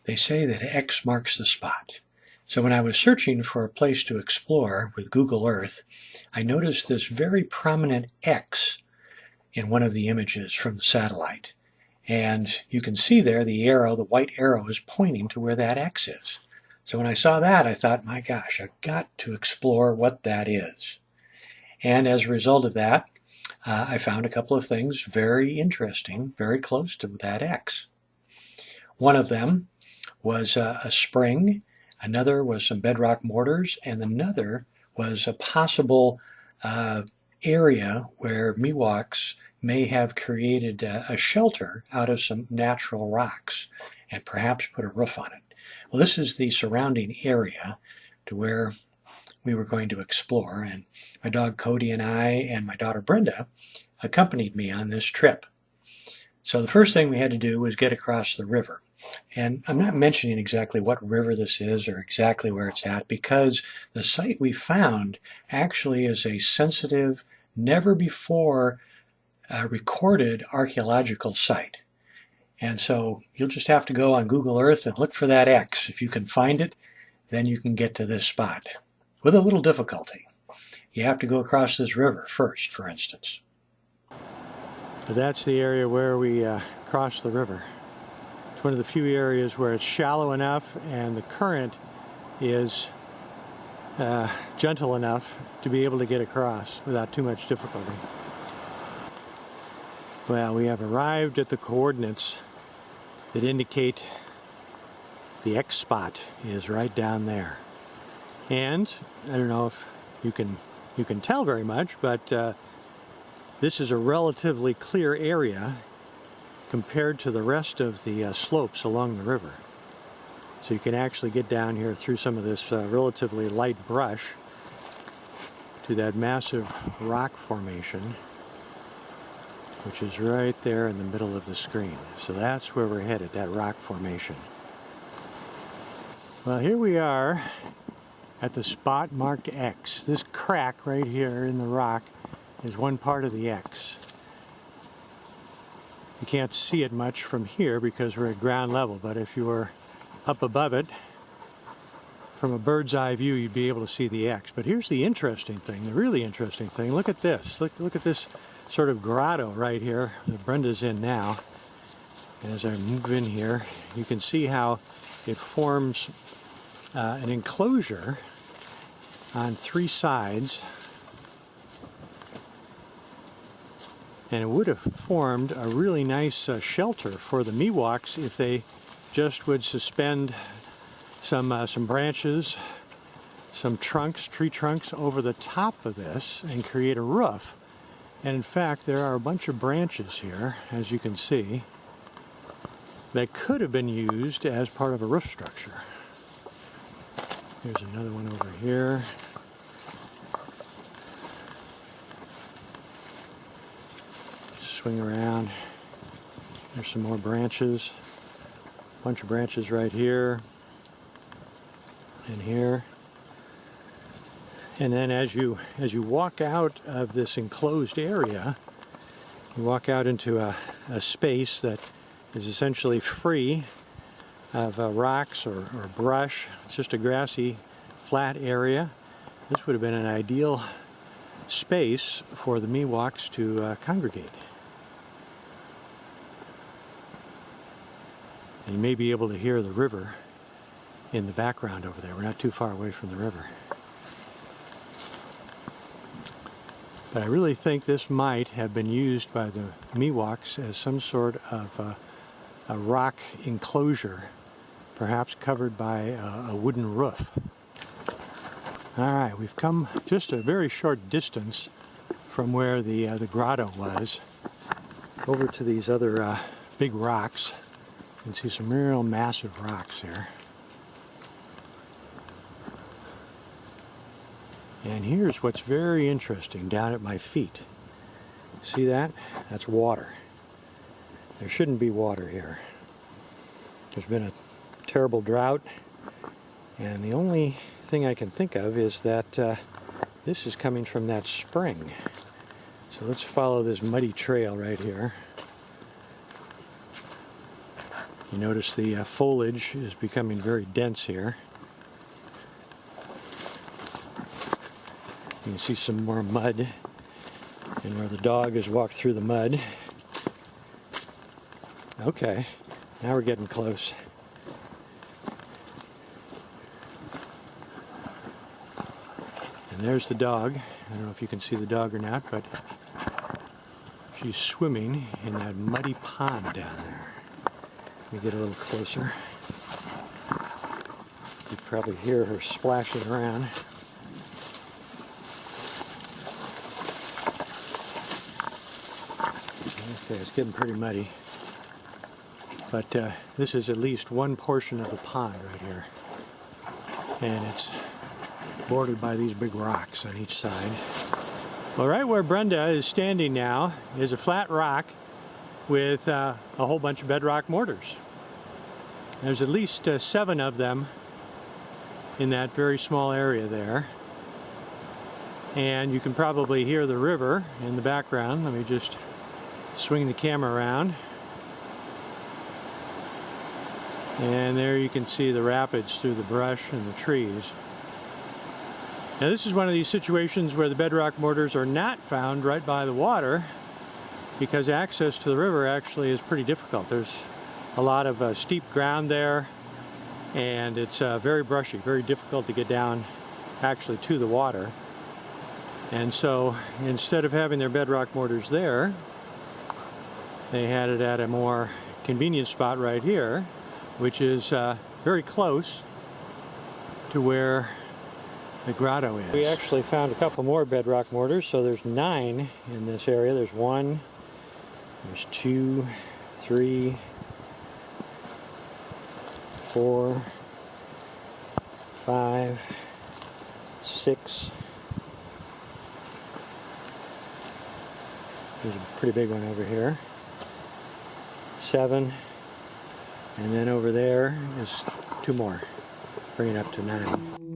they say that X marks the spot. So when I was searching for a place to explore with Google Earth, I noticed this very prominent X in one of the images from the satellite. And you can see there the arrow, the white arrow is pointing to where that X is. So when I saw that, I thought, my gosh, I've got to explore what that is. And as a result of that, I found a couple of things very interesting, very close to that X. One of them was a spring, another was some bedrock mortars, and another was a possible area where Miwoks may have created a shelter out of some natural rocks and perhaps put a roof on it. Well, this is the surrounding area to where we were going to explore, and my dog Cody and I and my daughter Brenda accompanied me on this trip. So the first thing we had to do was get across the river. And I'm not mentioning exactly what river this is or exactly where it's at, because the site we found actually is a sensitive, never before recorded archaeological site. And so you'll just have to go on Google Earth and look for that X. If you can find it, then you can get to this spot with a little difficulty. You have to go across this river first, for instance. But that's the area where we crossed the river. It's one of the few areas where it's shallow enough and the current is gentle enough to be able to get across without too much difficulty. Well, we have arrived at the coordinates that indicate the X spot is right down there. And I don't know if you can tell very much, but this is a relatively clear area compared to the rest of the slopes along the river. So you can actually get down here through some of this relatively light brush to that massive rock formation, which is right there in the middle of the screen. So that's where we're headed, that rock formation. Well, here we are at the spot marked X. This crack right here in the rock is one part of the X. You can't see it much from here because we're at ground level, but if you were up above it, from a bird's eye view, you'd be able to see the X. But here's the interesting thing, the really interesting thing. Look at this. Look at this sort of grotto right here that Brenda's in now. And as I move in here, you can see how it forms an enclosure on three sides. And it would have formed a really nice shelter for the Miwoks if they just would suspend some branches, some trunks, tree trunks over the top of this and create a roof. And in fact, there are a bunch of branches here, as you can see, that could have been used as part of a roof structure. Here's another one over here. Swing around. There's some more branches. A bunch of branches right here and here. And then as you walk out of this enclosed area, you walk out into a space that is essentially free of rocks or brush. It's just a grassy, flat area. This would have been an ideal space for the Miwoks to congregate. And you may be able to hear the river in the background over there. We're not too far away from the river. But I really think this might have been used by the Miwoks as some sort of a rock enclosure, perhaps covered by a wooden roof. All right, we've come just a very short distance from where the grotto was, over to these other big rocks. You can see some real massive rocks here. And here's what's very interesting down at my feet. See that? That's water. There shouldn't be water here. There's been a terrible drought, and the only thing I can think of is that this is coming from that spring. So let's follow this muddy trail right here. You notice the foliage is becoming very dense here. You can see some more mud, and where the dog has walked through the mud. Okay, now we're getting close. And there's the dog. I don't know if you can see the dog or not, but she's swimming in that muddy pond down there. Let me get a little closer. You can probably hear her splashing around. Okay, it's getting pretty muddy. But this is at least one portion of the pond right here. And it's bordered by these big rocks on each side. Well, right where Brenda is standing now is a flat rock with a whole bunch of bedrock mortars. There's at least 7 of them in that very small area there. And you can probably hear the river in the background. Let me just swing the camera around. And there you can see the rapids through the brush and the trees. Now this is one of these situations where the bedrock mortars are not found right by the water because access to the river actually is pretty difficult. There's a lot of steep ground there, and it's very brushy, very difficult to get down actually to the water. And so instead of having their bedrock mortars there, they had it at a more convenient spot right here, which is very close to where the grotto is. We actually found a couple more bedrock mortars, so there's 9 in this area. There's 1, there's 2, 3, 4, 5, 6. There's a pretty big one over here. 7, and then over there is 2 more, bringing it up to 9.